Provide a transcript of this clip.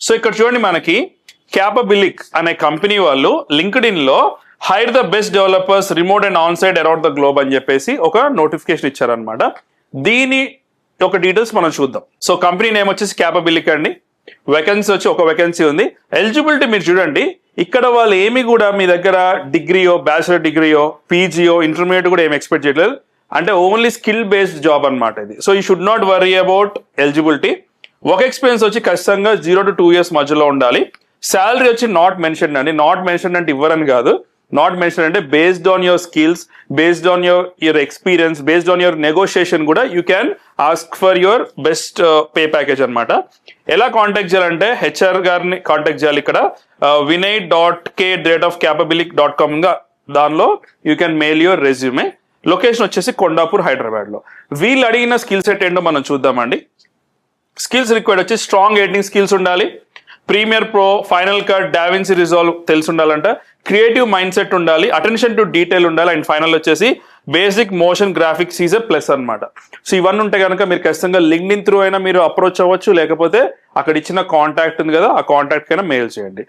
So ఇక్కడ చూడండి, మనకి క్యాపబిలిక్ అనే కంపెనీ వాళ్ళు లింక్డ్ఇన్ లో hire the best developers remote and on site around the globe అని చెప్పేసి ఒక నోటిఫికేషన్ ఇచ్చారనమాట. దీని ఒక డీటెయిల్స్ మనం చూద్దాం. సో కంపెనీ నేమ్ వచ్చేసి క్యాపబిలిక్ అండి. వేకెన్సీ వచ్చి ఒక వేకెన్సీ ఉంది. ఎలిజిబిలిటీ మీరు చూడండి, ఇక్కడ వాళ్ళు ఏమి కూడా మీ దగ్గర డిగ్రీయో, బ్యాచిలర్ డిగ్రీయో, పీజీయో, ఇంటర్మీడియట్ కూడా ఏమి ఎక్స్పెక్ట్ చేయలేదు. అంటే ఓన్లీ స్కిల్ బేస్డ్ జాబ్ అనమాట ఇది. So you should not worry about eligibility. Work experience వచ్చి ఖచ్చితంగా 0 to 2 years మధ్యలో ఉండాలి. శాలరీ వచ్చి నాట్ మెన్షన్ అండి. నాట్ మెన్షన్ అంటే ఇవ్వరని కాదు. నాట్ మెన్షన్ అంటే based on your skills, based on your experience, based on your negotiation కూడా you can ask for your best pay package అనమాట. ఎలా కాంటాక్ట్ చేయాలంటే హెచ్ఆర్ గారిని కాంటాక్ట్ చేయాలి. ఇక్కడ vinay.k@capabilic.com గా దానిలో you can mail your resume. Location వచ్చేసి కొండాపూర్, హైదరాబాద్ లో. వీళ్ళు అడిగిన స్కిల్ సెట్ ఏంటో మనం చూద్దామండి. స్కిల్స్ రిక్వైర్డ్ వచ్చి స్ట్రాంగ్ ఎడిటింగ్ స్కిల్స్ ఉండాలి, Premiere Pro, Final Cut, DaVinci Resolve తెలిసి ఉండాలంట, క్రియేటివ్ మైండ్ సెట్ ఉండాలి, అటెన్షన్ టు డీటెయిల్ ఉండాలి, అండ్ ఫైనల్ వచ్చేసి basic motion graphics is a plus అనమాట. సో ఇవన్నీ ఉంటే కనుక మీరు ఖచ్చితంగా లింక్డ్ఇన్ త్రూ అయినా మీరు అప్రోచ్ అవ్వచ్చు, లేకపోతే అక్కడ ఇచ్చిన కాంటాక్ట్ ఉంది కదా, ఆ కాంటాక్ట్ కైనా మెయిల్ చేయండి.